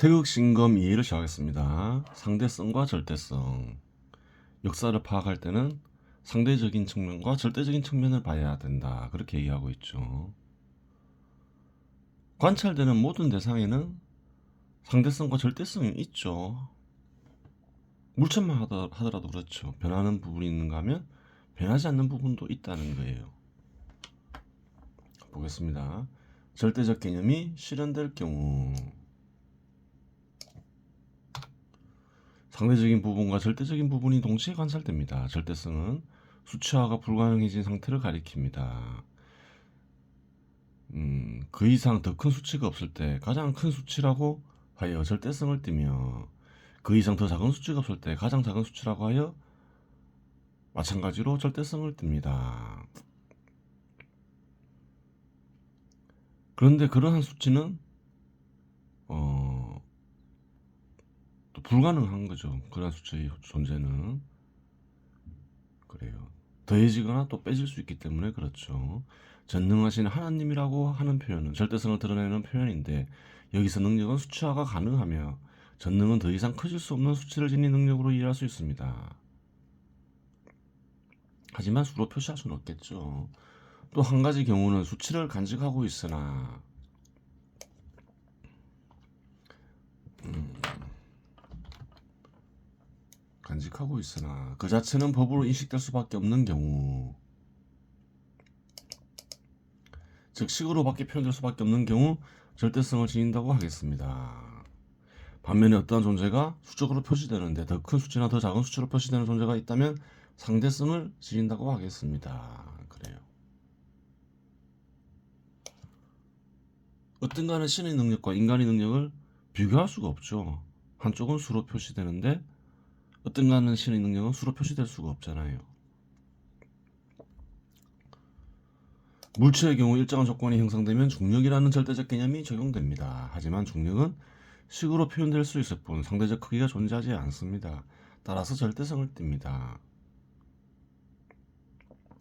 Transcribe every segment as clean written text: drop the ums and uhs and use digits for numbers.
태극신검 이해를 시작하겠습니다. 상대성과 절대성. 역사를 파악할 때는 상대적인 측면과 절대적인 측면을 봐야 된다. 그렇게 얘기하고 있죠. 관찰되는 모든 대상에는 상대성과 절대성이 있죠. 물체만 하더라도 그렇죠. 변하는 부분이 있는가 하면 변하지 않는 부분도 있다는 거예요. 보겠습니다. 절대적 개념이 실현될 경우 상대적인 부분과 절대적인 부분이 동시에 관찰됩니다. 절대성은 수치화가 불가능해진 상태를 가리킵니다. 그 이상 더 큰 수치가 없을 때 가장 큰 수치라고 하여 절대성을 띠며 그 이상 더 작은 수치가 없을 때 가장 작은 수치라고 하여 마찬가지로 절대성을 띱니다. 그런데 그러한 수치는 또 불가능한 거죠. 그러한 수치의 존재는. 그래요. 더해지거나 또 빼질 수 있기 때문에 그렇죠. 전능하신 하나님이라고 하는 표현은 절대성을 드러내는 표현인데 여기서 능력은 수치화가 가능하며 전능은 더 이상 커질 수 없는 수치를 지닌 능력으로 이해할 수 있습니다. 하지만 수로 표시할 수는 없겠죠. 또 한 가지 경우는 수치를 간직하고 있으나 그 자체는 법으로 인식될 수밖에 없는 경우, 즉 식으로밖에 표현될 수밖에 없는 경우 절대성을 지닌다고 하겠습니다. 반면에 어떠한 존재가 수적으로 표시되는데 더 큰 수치나 더 작은 수치로 표시되는 존재가 있다면 상대성을 지닌다고 하겠습니다. 그래요. 어떤가는 신의 능력과 인간의 능력을 비교할 수가 없죠. 한쪽은 수로 표시되는데 어떤가는 신의 능력은 수로 표시될 수가 없잖아요. 물체의 경우 일정한 조건이 형성되면 중력이라는 절대적 개념이 적용됩니다. 하지만 중력은 식으로 표현될 수 있을 뿐 상대적 크기가 존재하지 않습니다. 따라서 절대성을 띱니다.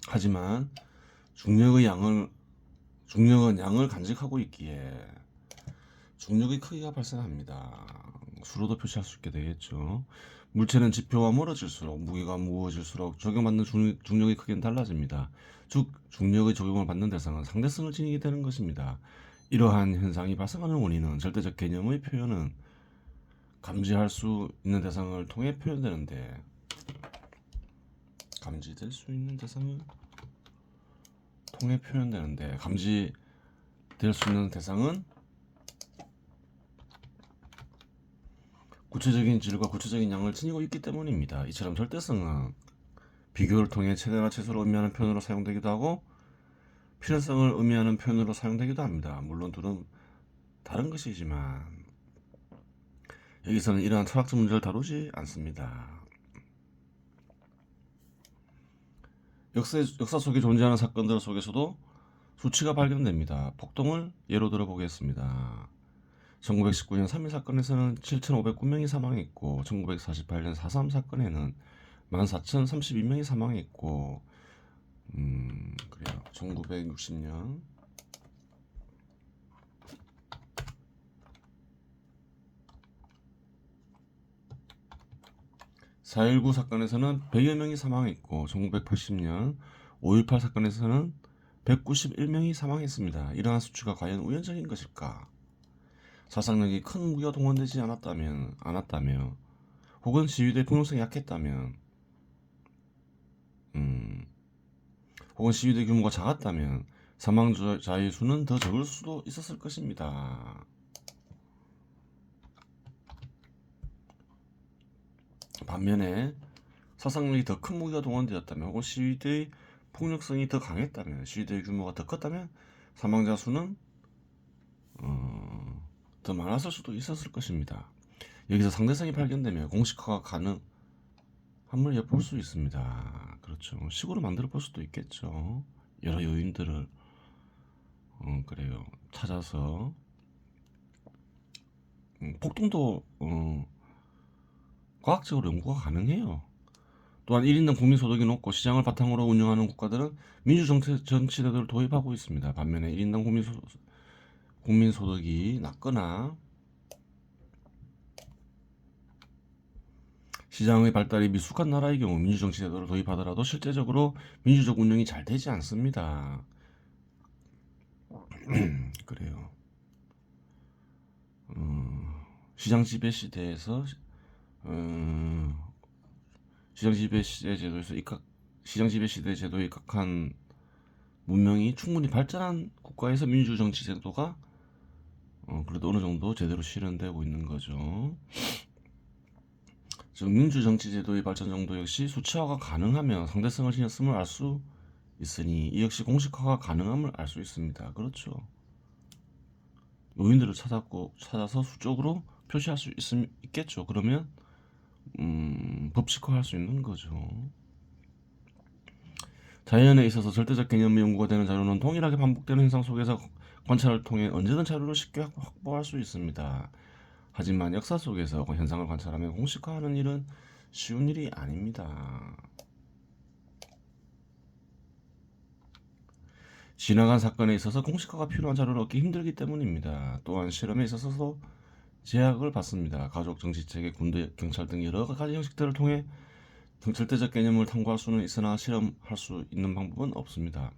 하지만 중력은 양을 간직하고 있기에 중력의 크기가 발생합니다. 수로도 표시할 수 있게 되겠죠. 물체는 지표와 멀어질수록 무게가 무거워질수록 적용받는 중력의 크기는 달라집니다. 즉 중력의 적용을 받는 대상은 상대성을 지니게 되는 것입니다. 이러한 현상이 발생하는 원인은 절대적 개념의 표현은 감지할 수 있는 대상을 통해 표현되는데 감지될 수 있는 대상을 통해 표현되는데 감지될 수 있는 대상은 구체적인 질과 구체적인 양을 지니고 있기 때문입니다. 이처럼 절대성은 비교를 통해 최대나 최소를 의미하는 표현으로 사용되기도 하고 필연성을 의미하는 표현으로 사용되기도 합니다. 물론 둘은 다른 것이지만 여기서는 이러한 철학적 문제를 다루지 않습니다. 역사 속에 존재하는 사건들 속에서도 수치가 발견됩니다. 폭동을 예로 들어 보겠습니다. 1919년 3.1 사건에서는 7,509명이 사망했고 1948년 4.3 사건에는 14,032명이 사망했고 그래요. 1960년 4.19 사건에서는 100여 명이 사망했고 1980년 5.18 사건에서는 191명이 사망했습니다. 이러한 수치가 과연 우연적인 것일까?殺傷力이 큰 무기가 동원되지 않았다며 혹은 시위대의 폭력성이 약했다면 혹은 시위대 규모가 작았다면 사망자의 수는 더 적을 수도 있었을 것입니다. 반면에殺傷力이 더 큰 무기가 동원되었다면 혹은 시위대의 폭력성이 더 강했다면 시위대의 규모가 더 컸다면 사망자 수는 더 많았을 수도 있었을 것입니다. 여기서 상대성이 발견되면 공식화가 가능함을 엿볼 수 있습니다. 그렇죠. 식으로 만들어 볼 수도 있겠죠. 여러 요인들을 그래요. 찾아서 폭동도 과학적으로 연구가 가능해요. 또한 1인당 국민소득이 높고 시장을 바탕으로 운영하는 국가들은 민주정치제도를 도입하고 있습니다. 반면에 1인당 국민소득이 낮거나 시장의 발달이 미숙한 나라의 경우 민주정치 제도를 도입하더라도 실제적으로 민주적 운영이 잘 되지 않습니다. 그래요. 시장 지배 시대에서 시장 지배 시대 제도에서 시장 지배 시대 제도에 입각한 문명이 충분히 발전한 국가에서 민주 정치 제도가 그래도 어느 정도 제대로 실현되고 있는 거죠. 즉 민주 정치 제도의 발전 정도 역시 수치화가 가능하며 상대성을 지녔음을 알 수 있으니 이 역시 공식화가 가능함을 알 수 있습니다. 그렇죠. 요인들을 찾아서 수적으로 표시할 수 있겠죠. 그러면 법칙화할 수 있는 거죠. 자연에 있어서 절대적 개념의 연구가 되는 자료는 동일하게 반복되는 현상 속에서 관찰을 통해 언제든 자료를 쉽게 확보할 수 있습니다. 하지만 역사 속에서 현상을 관찰하며 공식화하는 일은 쉬운 일이 아닙니다. 지나간 사건에 있어서 공식화가 필요한 자료를 얻기 힘들기 때문입니다. 또한 실험에 있어서도 제약을 받습니다. 가족, 정치체계, 군대, 경찰 등 여러 가지 형식들을 통해 절대적 개념을 탐구할 수는 있으나 실험할 수 있는 방법은 없습니다.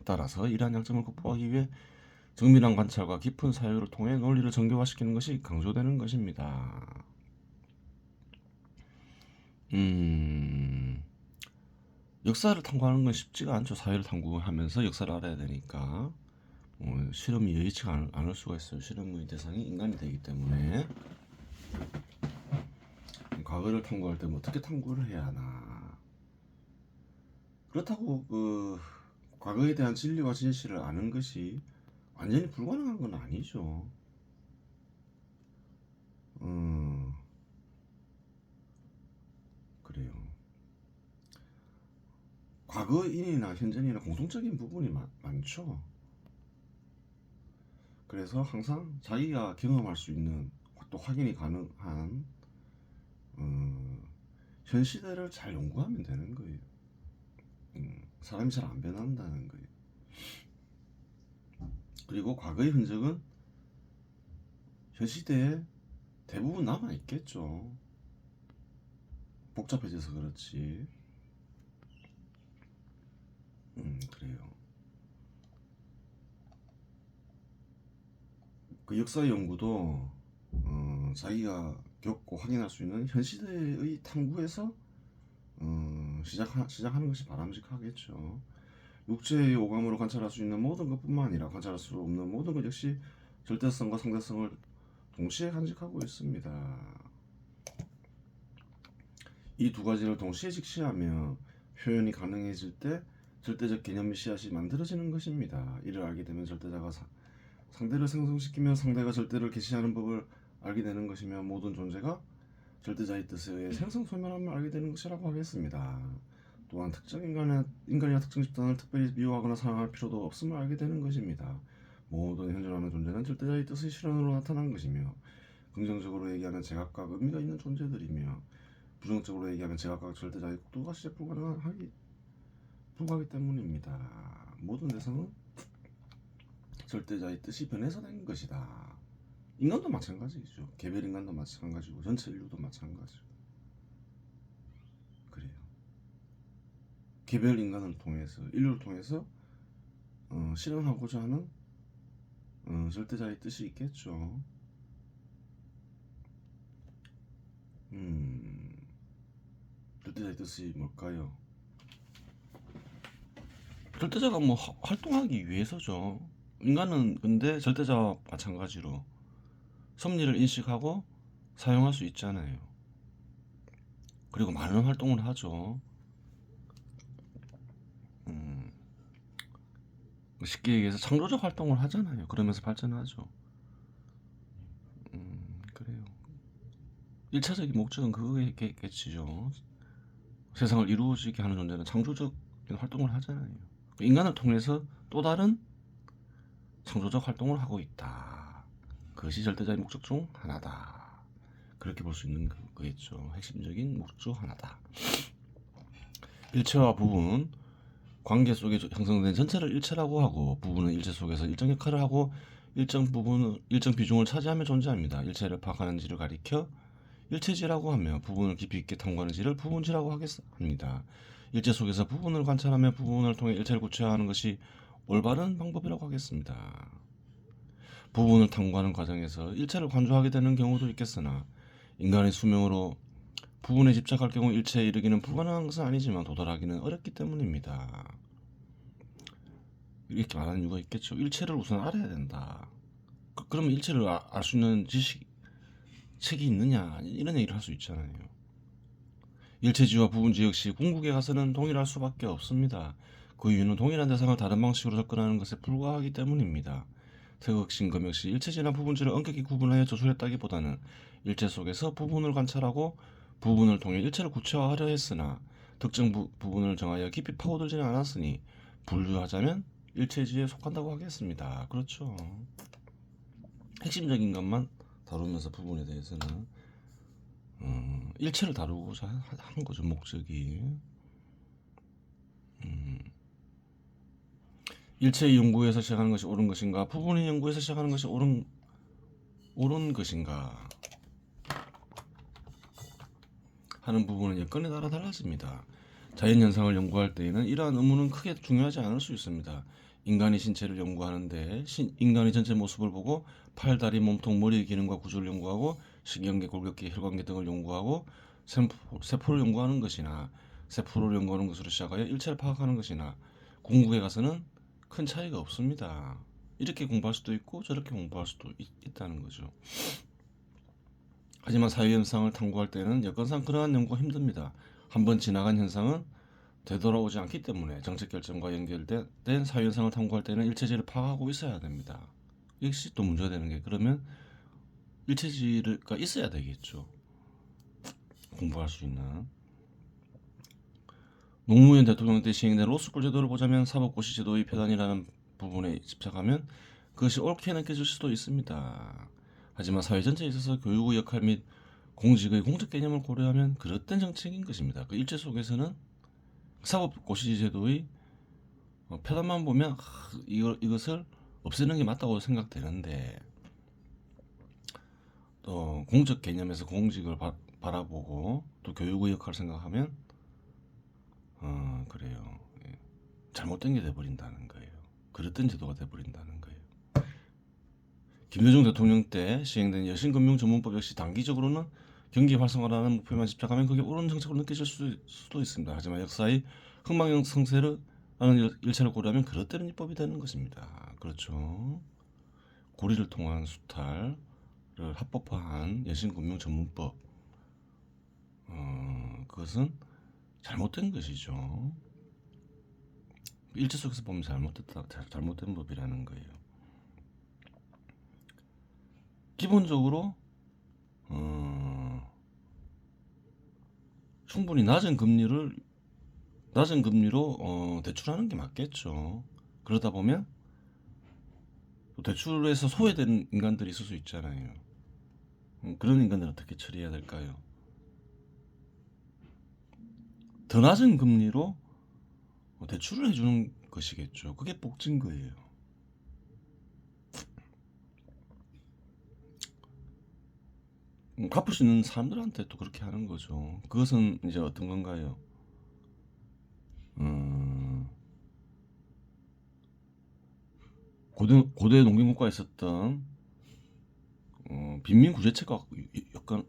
따라서 이러한 약점을 극복하기 위해 정밀한 관찰과 깊은 사유를 통해 논리를 정교화시키는 것이 강조되는 것입니다. 역사를 탐구하는 건 쉽지가 않죠. 사회를 탐구하면서 역사를 알아야 되니까 실험이 여의치가 않을 수가 있어요. 실험의 대상이 인간이 되기 때문에. 과거를 탐구할 때 어떻게 탐구를 해야 하나. 그렇다고 과거에 대한 진리와 진실을 아는 것이 완전히 불가능한 건 아니죠. 그래요. 과거인이나 현재인이나 공통적인 부분이 많죠. 그래서 항상 자기가 경험할 수 있는 또 확인이 가능한 현 시대를 잘 연구하면 되는 거예요. 사람이 잘 안 변한다는 거예요. 그리고 과거의 흔적은 현 시대에 대부분 남아 있겠죠. 복잡해져서 그렇지. 그래요. 그 역사 연구도 자기가 겪고 확인할 수 있는 현 시대의 탐구에서 시작하는 것이 바람직하겠죠. 육체의 오감으로 관찰할 수 있는 모든 것뿐만 아니라 관찰할 수 없는 모든 것 역시 절대성과 상대성을 동시에 간직하고 있습니다. 이 두 가지를 동시에 직시하며 표현이 가능해질 때 절대적 개념의 씨앗이 만들어지는 것입니다. 이를 알게 되면 절대자가 상대를 생성시키며 상대가 절대를 계시하는 법을 알게 되는 것이며 모든 존재가 절대자의 뜻에 의해 생성 소멸함을 알게 되는 것이라고 하겠습니다. 또한 특정 인간이나 특정 집단을 특별히 미워하거나 사랑할 필요도 없음을 알게 되는 것입니다. 모든 현존하는 존재는 절대자의 뜻의 실현으로 나타난 것이며 긍정적으로 얘기하면 제각각 의미가 있는 존재들이며 부정적으로 얘기하면 제각각 절대자의 국도가 시작 불가하기 때문입니다. 모든 대상은 절대자의 뜻이 변해서 된 것이다. 인간도 마찬가지죠. 개별 인간도 마찬가지고 전체 인류도 마찬가지고. 그래요. 개별 인간을 통해서 인류를 통해서 실현하고자 하는 절대자의 뜻이 있겠죠. 절대자의 뜻이 뭘까요? 절대자가 뭐 활동하기 위해서죠. 인간은 근데 절대자와 마찬가지로 섭리를 인식하고 사용할 수 있잖아요. 그리고 많은 활동을 하죠. 쉽게 얘기해서 창조적 활동을 하잖아요. 그러면서 발전하죠. 그래요. 1차적인 목적은 그거겠지죠. 세상을 이루어지게 하는 존재는 창조적 활동을 하잖아요. 인간을 통해서 또 다른 창조적 활동을 하고 있다. 그것이 절대자의 목적 중 하나다. 그렇게 볼 수 있는 거겠죠. 핵심적인 목적 중 하나다. 일체와 부분, 관계 속에 형성된 전체를 일체라고 하고 부분은 일체 속에서 일정 역할을 하고 일정 비중을 차지하며 존재합니다. 일체를 파악하는지를 가리켜 일체지라고 하며 부분을 깊이 있게 탐구하는 지를 부분지라고 합니다. 일체 속에서 부분을 관찰하며 부분을 통해 일체를 구체화하는 것이 올바른 방법이라고 하겠습니다. 부분을 탐구하는 과정에서 일체를 관조하게 되는 경우도 있겠으나 인간의 수명으로 부분에 집착할 경우 일체에 이르기는 불가능한 것은 아니지만 도달하기는 어렵기 때문입니다. 이렇게 말하는 이유가 있겠죠. 일체를 우선 알아야 된다. 그러면 일체를 알 수 있는 책이 있느냐 이런 얘기를 할 수 있잖아요. 일체지와 부분지 역시 궁극에 가서는 동일할 수밖에 없습니다. 그 이유는 동일한 대상을 다른 방식으로 접근하는 것에 불과하기 때문입니다. 태극신검 역시 일체지나 부분지를 엄격히 구분하여 조술했다기보다는 일체 속에서 부분을 관찰하고 부분을 통해 일체를 구체화하려 했으나 특정 부분을 정하여 깊이 파고들지는 않았으니 분류하자면 일체지에 속한다고 하겠습니다. 그렇죠. 핵심적인 것만 다루면서 부분에 대해서는 일체를 다루고자 한 거죠. 목적이. 일체의 연구에서 시작하는 것이 옳은 것인가, 부분의 연구에서 시작하는 것이 옳은 것인가 하는 부분은 여건에 따라 달라집니다. 자연현상을 연구할 때에는 이러한 의무는 크게 중요하지 않을 수 있습니다. 인간의 신체를 연구하는데 인간의 전체 모습을 보고 팔, 다리, 몸통, 머리의 기능과 구조를 연구하고 신경계, 골격계, 혈관계 등을 연구하고 세포를 연구하는 것이나 세포를 연구하는 것으로 시작하여 일체를 파악하는 것이나 궁극에 가서는 큰 차이가 없습니다. 이렇게 공부할 수도 있고 저렇게 공부할 수도 있다는 거죠. 하지만 사회현상을 탐구할 때는 여건상 그러한 연구가 힘듭니다. 한번 지나간 현상은 되돌아오지 않기 때문에 정책 결정과 연결된 사회현상을 탐구할 때는 일체지를 파악하고 있어야 됩니다. 역시 또 문제가 되는 게 그러면 일체지가 있어야 되겠죠. 공부할 수 있는. 노무현 대통령 때 시행된 로스쿨 제도를 보자면 사법고시 제도의 폐단이라는 부분에 집착하면 그것이 옳게 느껴질 수도 있습니다. 하지만 사회 전체에 있어서 교육의 역할 및 공직의 공적 개념을 고려하면 그릇된 정책인 것입니다. 그 일체 속에서는 사법고시 제도의 폐단만 보면 이것을 없애는 게 맞다고 생각되는데 또 공적 개념에서 공직을 바라보고 또 교육의 역할을 생각하면 그래요. 예. 잘못된 게 돼버린다는 거예요. 그릇된 제도가 돼버린다는 거예요. 김대중 대통령 때 시행된 여신금융전문법 역시 단기적으로는 경기 활성화라는 목표만 집착하면 그게 옳은 정책으로 느껴질 수도 있습니다. 하지만 역사의 흥망형 성세라는 일체를 고려하면 그릇되는 입법이 되는 것입니다. 그렇죠. 고리를 통한 수탈을 합법화한 여신금융전문법 그것은 잘못된 것이죠. 일체 속에서 보면 잘못된 법이라는 거예요. 기본적으로 충분히 낮은 금리로 대출하는 게 맞겠죠. 그러다 보면 또 대출에서 소외된 인간들이 있을 수 있잖아요. 그런 인간들 어떻게 처리해야 될까요? 더 낮은 금리로 대출을 해주는 것이겠죠. 그게 복지인 거예요. 갚을 수 있는 사람들한테 또 그렇게 하는 거죠. 그것은 이제 어떤 건가요? 고대 농민국가에 있었던 빈민 구제책과 약간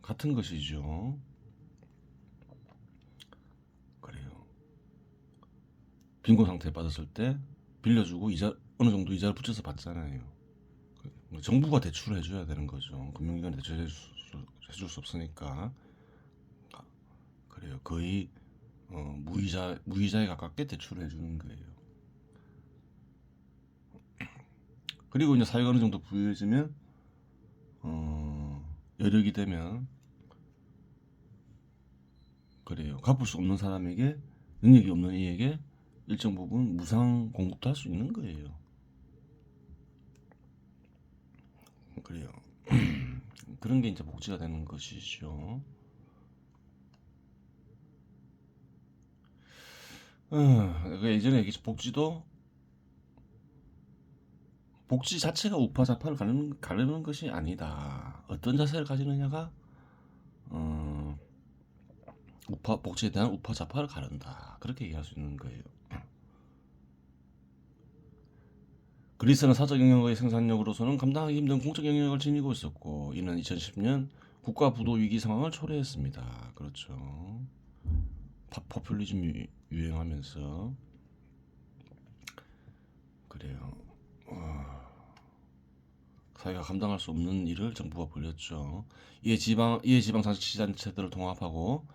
같은 것이죠. 그래요. 빈곤 상태에 빠졌을 때 빌려주고 어느 정도 이자를 붙여서 받잖아요. 정부가 대출을 해줘야 되는 거죠. 금융기관이 대출해줄 수 없으니까. 그래요. 거의 무이자에 가깝게 대출을 해주는 거예요. 그리고 이제 사회가 어느 정도 부유해지면 여력이 되면 그래요. 갚을 수 없는 사람에게 능력이 없는 이에게 일정 부분 무상 공급도 할 수 있는 거예요. 그래요. 그런 게 이제 복지가 되는 것이죠. 예전에 복지도 복지 자체가 우파좌파를 가르는 것이 아니다. 어떤 자세를 가지느냐가 복지에 대한 우파좌파를 가른다. 그렇게 얘기할 수 있는 거예요. 그리스는 사적 영역의 생산력으로서는 감당하기 힘든 공적 영역을 지니고 있었고 이는 2010년 국가 부도 위기 상황을 초래했습니다. 그렇죠. 포퓰리즘 유행하면서 그래요. 사회가 감당할 수 없는 일을 정부가 벌였죠. 이에 지방자치단체들을 통합하고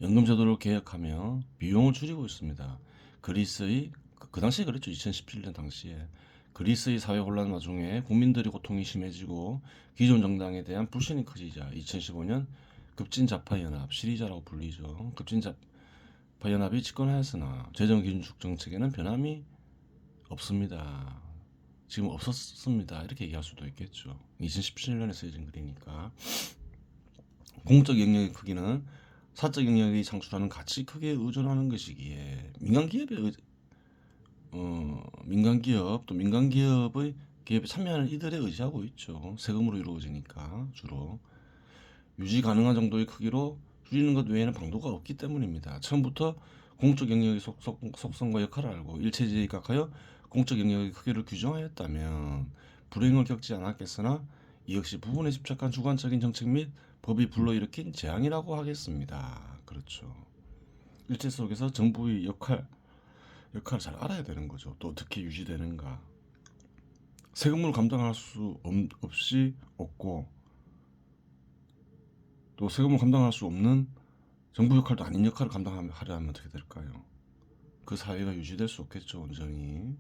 연금제도를 개혁하며 비용을 줄이고 있습니다. 그리스의 그 당시에 그랬죠. 2017년 당시에 그리스의 사회 혼란 와중에 국민들의 고통이 심해지고 기존 정당에 대한 불신이 커지자 2015년 급진좌파연합 시리자라고 불리죠. 급진좌파연합이 집권하였으나 재정 긴축 정책에는 변함이 없습니다. 지금 없었습니다. 이렇게 얘기할 수도 있겠죠. 2017년에 쓰여진 글이니까. 공적 영역의 크기는 사적 영역이 창출하는 가치 크기에 의존하는 것이기에 민간기업 또 민간기업의 기업에 참여하는 이들에 의지하고 있죠. 세금으로 이루어지니까 주로 유지 가능한 정도의 크기로 줄이는 것 외에는 방도가 없기 때문입니다. 처음부터 공적 영역의 속성과 역할을 알고 일체제에 입각하여 공적 영역의 크기를 규정하였다면 불행을 겪지 않았겠으나 이 역시 부분에 집착한 주관적인 정책 및 법이 불러일으킨 재앙이라고 하겠습니다. 그렇죠. 일체 속에서 정부의 역할을 잘 알아야 되는 거죠. 또 어떻게 유지되는가. 세금을 감당할 수 없이 없고 또 세금을 감당할 수 없는 정부 역할도 아닌 역할을 감당하려 하면 어떻게 될까요? 그 사회가 유지될 수 없겠죠. 온전히.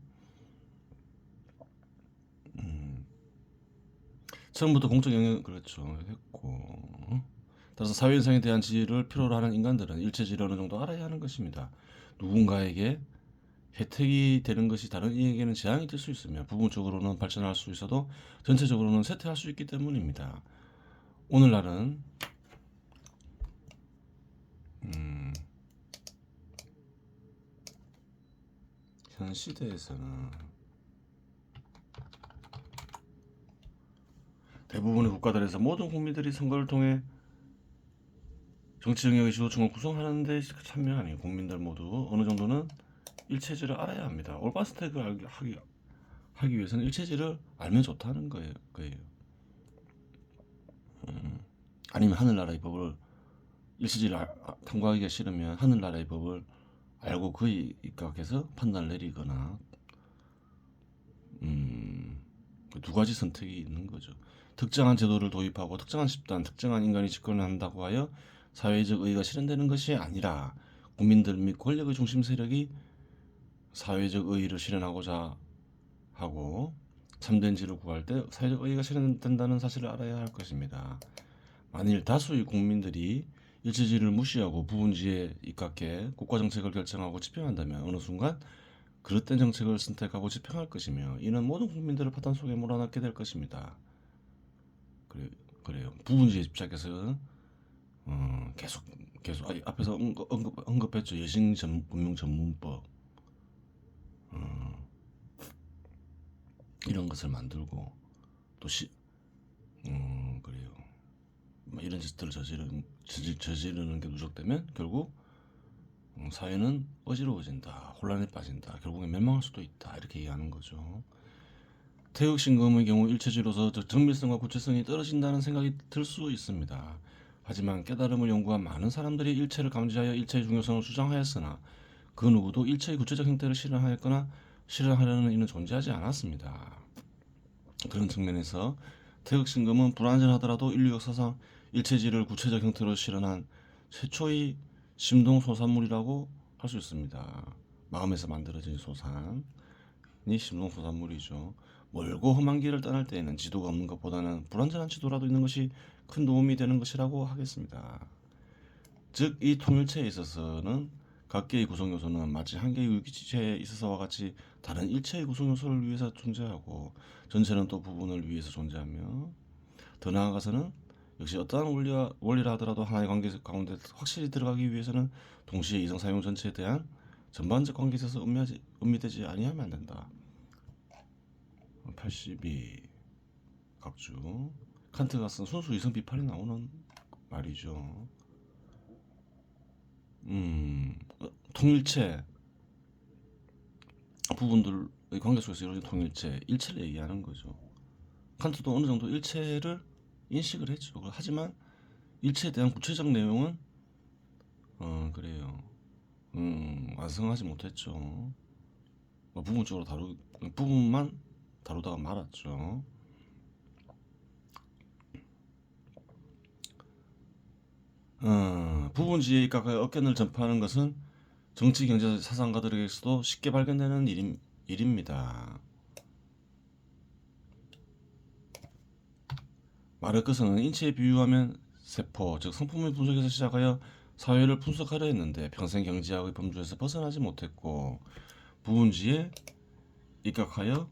처음부터 공적 영역 그렇죠 했고 따라서 사회현상에 대한 지혜를 필요로 하는 인간들은 일체지를 어느 정도 알아야 하는 것입니다. 누군가에게 혜택이 되는 것이 다른 이에게는 재앙이 될 수 있으며 부분적으로는 발전할 수 있어도 전체적으로는 쇠퇴할 수 있기 때문입니다. 오늘날은 현 시대에서는 대부분의 국가들에서 모든 국민들이 선거를 통해 정치 영역의 지도층을 구성하는 데 참여하니 국민들 모두 어느 정도는 일체지를 알아야 합니다. 올바른 선택을 하기 위해서는 일체지를 알면 좋다는 거예요. 아니면 하늘나라의 법을 일체지를 탐구하기가 싫으면 하늘나라의 법을 알고 그에 입각해서 판단을 내리거나 그 두 가지 선택이 있는 거죠. 특정한 제도를 도입하고 특정한 집단, 특정한 인간이 집권을 한다고 하여 사회적 의의가 실현되는 것이 아니라 국민들 및 권력의 중심 세력이 사회적 의의를 실현하고자 하고 참된 지를 구할 때 사회적 의의가 실현된다는 사실을 알아야 할 것입니다. 만일 다수의 국민들이 일체지를 무시하고 부분지에 입각해 국가 정책을 결정하고 집행한다면 어느 순간 그릇된 정책을 선택하고 집행할 것이며 이는 모든 국민들을 파탄 속에 몰아넣게 될 것입니다. 그래요. 부분지에 집착해서 계속 앞에서 언급했죠. 여신금융전문법 이런 것을 만들고 또 그래요. 이런 짓들을 저지르는 게 누적되면 결국 사회는 어지러워진다, 혼란에 빠진다, 결국에 멸망할 수도 있다 이렇게 얘기하는 거죠. 태극신금의 경우 일체지로서 정밀성과 구체성이 떨어진다는 생각이 들 수 있습니다. 하지만 깨달음을 연구한 많은 사람들이 일체를 감지하여 일체의 중요성을 주장하였으나 그 누구도 일체의 구체적 형태를 실현하였거나 실현하려는 이는 존재하지 않았습니다. 그런 측면에서 태극신금은 불완전하더라도 인류 역사상 일체지를 구체적 형태로 실현한 최초의 심동소산물이라고 할 수 있습니다. 마음에서 만들어진 소산이 심동소산물이죠. 멀고 험한 길을 떠날 때에는 지도가 없는 것보다는 불완전한 지도라도 있는 것이 큰 도움이 되는 것이라고 하겠습니다. 즉 이 통일체에 있어서는 각개의 구성요소는 마치 한 개의 유기체에 있어서와 같이 다른 일체의 구성요소를 위해서 존재하고 전체는 또 부분을 위해서 존재하며 더 나아가서는 역시 어떠한 원리라 하더라도 하나의 관계 가운데 확실히 들어가기 위해서는 동시에 이성사용 전체에 대한 전반적 관계에 있어서 음미되지 아니하면 안 된다. 82 각주. 칸트가 쓴 순수 이성 비판이 나오는 말이죠. 통일체 부분들의 관계 속에서 이루어진 통일체, 일체를 얘기하는 거죠. 칸트도 어느 정도 일체를 인식을 했죠. 하지만 일체에 대한 구체적 내용은 그래요. 완성하지 못했죠. 부분적으로 부분만 다루다가 말았죠. 부분지에 입각하여 억견을 전파하는 것은 정치, 경제, 사상가들에게서도 쉽게 발견되는 일입니다. 마르크스는 인체에 비유하면 세포, 즉 성품의 분석에서 시작하여 사회를 분석하려 했는데 평생 경제학의 범주에서 벗어나지 못했고 부분지에 입각하여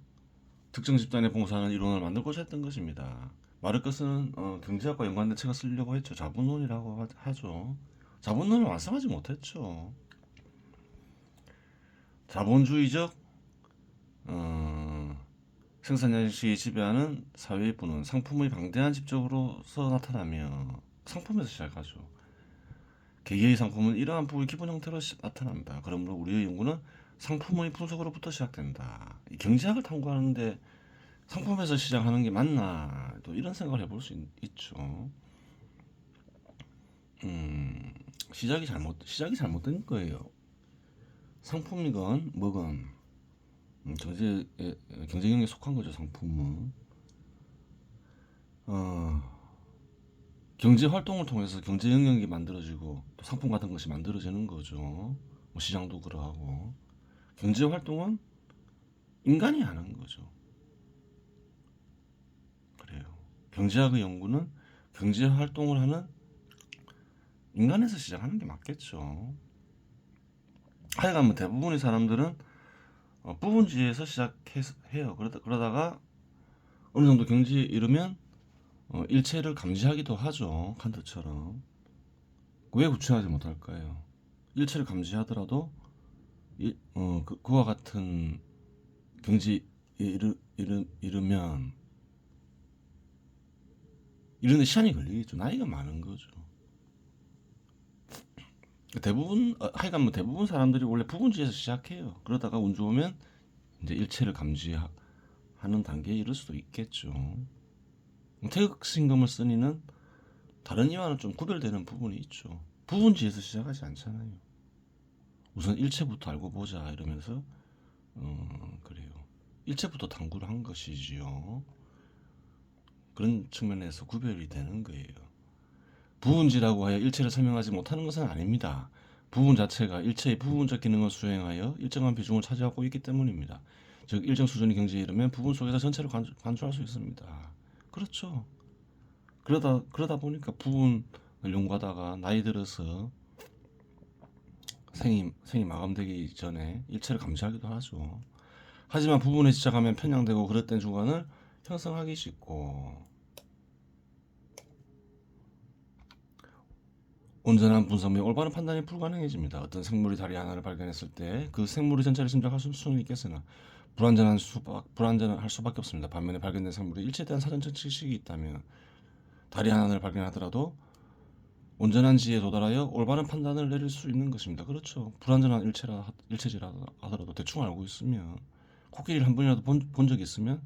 특정 집단에 봉사하는 이론을 만들고자 했던 것입니다. 마르크스는 경제학과 연관된 책을 쓰려고 했죠. 자본론이라고 하죠. 자본론을 완성하지 못했죠. 자본주의적 생산량식이 지배하는 사회의 부는 상품의 방대한 집적으로서 나타나며 상품에서 시작하죠. 개개의 상품은 이러한 부의 기본 형태로 나타납니다. 그러므로 우리의 연구는 상품의 분석으로부터 시작된다. 경제학을 탐구하는데 상품에서 시작하는 게 맞나? 또 이런 생각을 해볼 수 있죠. 시작이 잘못된 거예요. 상품이건 뭐건 경제경에 속한 거죠. 상품은 경제 활동을 통해서 경제 영역이 만들어지고 또 상품 같은 것이 만들어지는 거죠. 뭐 시장도 그러하고 경제 활동은 인간이 하는 거죠. 그래요. 경제학의 연구는 경제 활동을 하는 인간에서 시작하는 게 맞겠죠. 하여간 뭐 대부분의 사람들은 부분주의에서 시작해요. 그러다가 어느 정도 경지에 이르면 일체를 감지하기도 하죠. 칸트처럼. 왜 구체하지 못할까요? 일체를 감지하더라도 그와 같은 경지에 이르면 이런데 시간이 걸리겠죠. 나이가 많은 거죠. 하여간 뭐 대부분 사람들이 원래 부분주의에서 시작해요. 그러다가 운 좋으면 이제 일체를 감지하는 단계에 이를 수도 있겠죠. 태극신금을 쓴 이는 다른 이와는 좀 구별되는 부분이 있죠. 부분주의에서 시작하지 않잖아요. 우선 일체부터 알고 보자 이러면서 그래요. 일체부터 탐구를 한 것이지요. 그런 측면에서 구별이 되는 거예요. 부분지라고 하여 일체를 설명하지 못하는 것은 아닙니다. 부분 자체가 일체의 부분적 기능을 수행하여 일정한 비중을 차지하고 있기 때문입니다. 즉 일정 수준의 경지에 이르면 부분 속에서 전체를 관조할 수 있습니다. 그렇죠. 그러다 보니까 부분을 연구하다가 나이 들어서 생이 마감되기 전에 일체를 감지하기도 하죠. 하지만 부분에 집착하면 편향되고 그릇된 주관을 형성하기 쉽고 온전한 분석 및 올바른 판단이 불가능해집니다. 어떤 생물이 다리 하나를 발견했을 때 그 생물의 전체를 짐작할 수는 있겠으나 불완전할 수밖에 없습니다. 반면에 발견된 생물이 일체에 대한 사전적 지식이 있다면 다리 하나를 발견하더라도 온전한 지혜에 도달하여 올바른 판단을 내릴 수 있는 것입니다. 그렇죠. 불완전한 일체지라 하더라도 대충 알고 있으면 코끼리를 한 번이라도 본 적이 있으면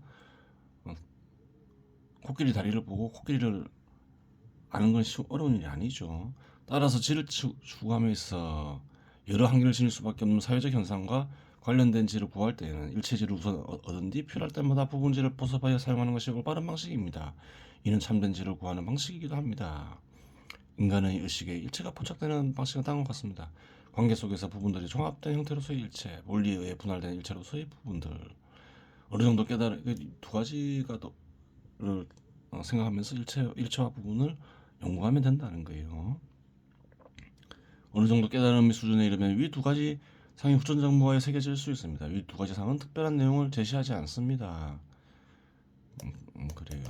코끼리 다리를 보고 코끼리를 아는 건 어려운 일이 아니죠. 따라서 질을 추구함에 있어 여러 한계를 지닐 수밖에 없는 사회적 현상과 관련된 질을 구할 때에는 일체질을 우선 얻은 뒤 필요할 때마다 부분질을 보습하여 사용하는 것이 올바른 방식입니다. 이는 참된 질을 구하는 방식이기도 합니다. 인간의 의식에 일체가 포착되는 방식은 다음과 같습니다. 관계 속에서 부분들이 종합된 형태로서의 일체, 원리에 의해 분할된 일체로서의 부분들. 어느 정도 두 가지를 생각하면서 일체와 부분을 연구하면 된다는 거예요. 어느 정도 깨달음의 수준에 이르면 위 두 가지 상이 후천적 무화에 새겨질 수 있습니다. 위 두 가지 상은 특별한 내용을 제시하지 않습니다. 그래요.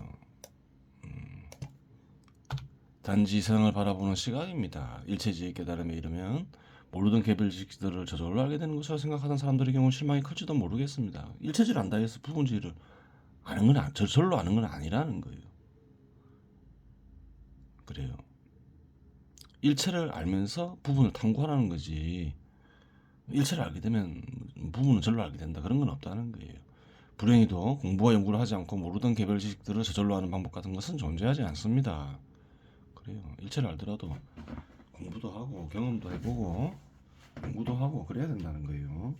단지 세상을 바라보는 시각입니다. 일체지의 깨달음에 이르면 모르던 개별 지식들을 저절로 알게 되는 것이라 생각하던 사람들의 경우 실망이 클지도 모르겠습니다. 일체지를 안다 해서 부분지를 절로 아는 건 아니라는 거예요. 그래요. 일체를 알면서 부분을 탐구하라는 거지. 일체를 알게 되면 부분은 절로 알게 된다, 그런 건 없다는 거예요. 불행히도 공부와 연구를 하지 않고 모르던 개별 지식들을 저절로 하는 방법 같은 것은 존재하지 않습니다. 그래요. 일체를 알더라도 공부도 하고 경험도 해보고 연구도 하고 그래야 된다는 거예요.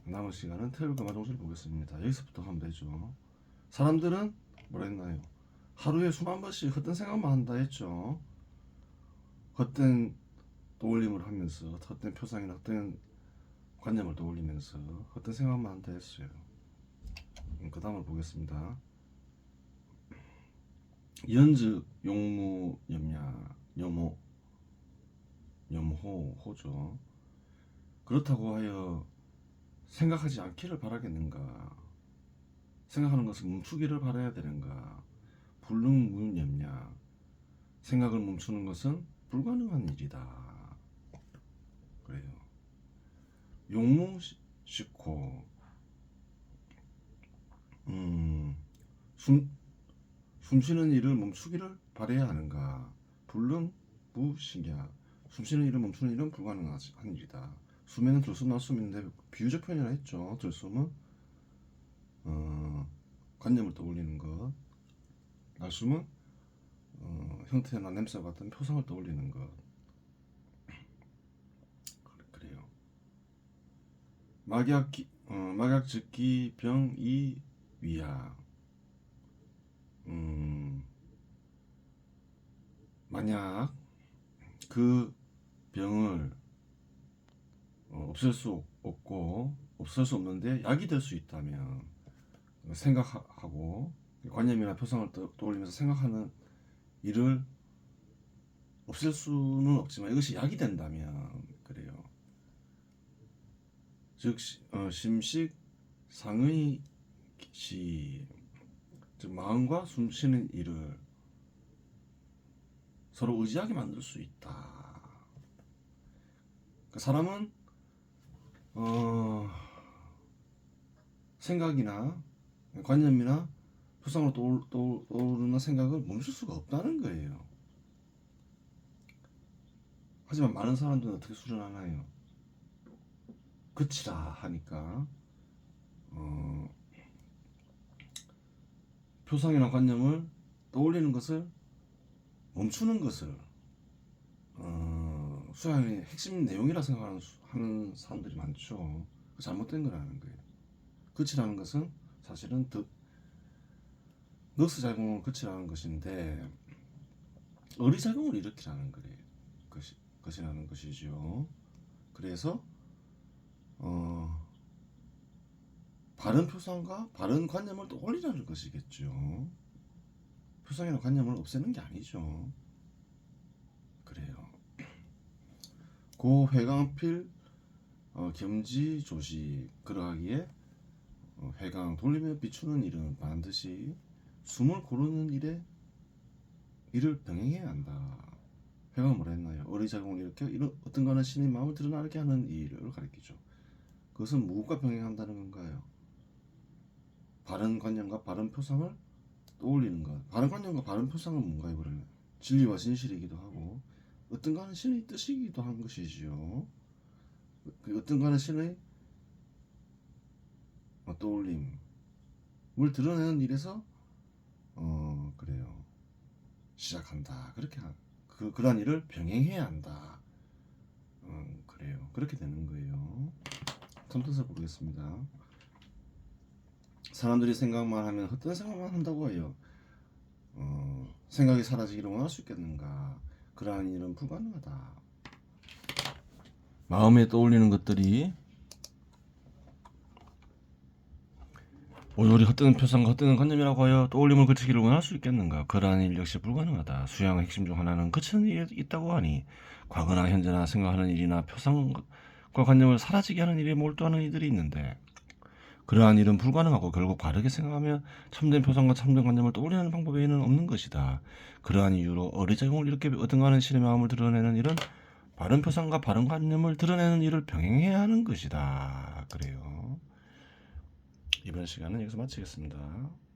남은 시간은 태율과 마종수를 보겠습니다. 여기서부터 하면 되죠. 사람들은 뭐라 했나요? 하루에 수만 번씩 헛된 생각만 한다 했죠. 헛된 떠올림을 하면서, 헛된 표상이나 헛된 관념을 떠올리면서 헛된 생각만 한다 했어요. 그 다음을 보겠습니다. 연즉 용무 염야 염호죠. 그렇다고 하여 생각하지 않기를 바라겠는가? 생각하는 것을 멈추기를 바라야 되는가? 불능무염야, 생각을 멈추는 것은 불가능한 일이다. 그래요. 용무식호, 숨쉬는 일을 멈추기를 바라야 하는가? 불능무식야, 숨쉬는 일을 멈추는 일은 불가능한 일이다. 숨에는 들숨 날숨인데 비유적 표현이라 했죠. 들숨은 관념을 떠올리는 것, 날숨은 형태나 냄새와 같은 표상을 떠올리는 것. 그래요. 막약 즉기 병이 위야. 만약 그 병을 없앨 수 없고 없앨 수 없는데 약이 될 수 있다면, 생각하고 관념이나 표상을 떠올리면서 생각하는 일을 없앨 수는 없지만 이것이 약이 된다면, 그래요. 즉 심식 상의 시, 즉 마음과 숨쉬는 일을 서로 의지하게 만들 수 있다. 그 사람은 생각이나 관념이나 표상으로 떠오르는 생각을 멈출 수가 없다는 거예요. 하지만 많은 사람들은 어떻게 수련하나요? 그치라 하니까 표상이나 관념을 떠올리는 것을 멈추는 것을 수양의 핵심 내용이라 생각하는 사람들이 많죠. 잘못된 거라는 거예요. 그치라는 것은 사실은 넉스작용을 그치라는 것인데 어리작용을 일으키라는 거예요. 것이라는 것이죠. 그래서 바른 표상과 바른 관념을 떠올리라는 것이겠죠. 표상이나 관념을 없애는 게 아니죠. 그래요. 고 회강필 겸지조시, 그러하기에 회강 돌리며 비추는 일은 반드시 숨을 고르는 일을 병행해야 한다. 회강은 뭐라 했나요? 어리작용을 일으켜 이런 어떤 거는 신의 마음을 드러나게 하는 일을 가리키죠. 그것은 무엇과 병행한다는 건가요? 바른 관념과 바른 표상을 떠올리는 것. 바른 관념과 바른 표상은 뭔가요? 그러면 진리와 진실이기도 하고 어떤가는 신의 뜻이기도 한 것이지요. 그 어떤가는 신의 떠올림을 드러내는 일에서 그래요. 시작한다. 그렇게 그러한 일을 병행해야 한다. 그래요. 그렇게 되는 거예요. 탐뜻을 보겠습니다. 사람들이 생각만 하면 헛된 생각만 한다고 해요. 생각이 사라지기를 원할 수 있겠는가? 그러한 일은 불가능하다. 마음에 떠올리는 것들이 오히려 헛되는 표상과 헛되는 관념이라고 하여 떠올림을 그치기를 원할 수 있겠는가? 그러한 일 역시 불가능하다. 수양의 핵심 중 하나는 그치는 일이 있다고 하니 과거나 현재나 생각하는 일이나 표상과 관념을 사라지게 하는 일에 몰두하는 이들이 있는데 그러한 일은 불가능하고 결국 바르게 생각하며 참된 표상과 참된 관념을 떠올리는 방법 외에는 없는 것이다. 그러한 이유로 어리작용을 일으켜 어떤가는 신의 마음을 드러내는 일은 바른 표상과 바른 관념을 드러내는 일을 병행해야 하는 것이다. 그래요. 이번 시간은 여기서 마치겠습니다.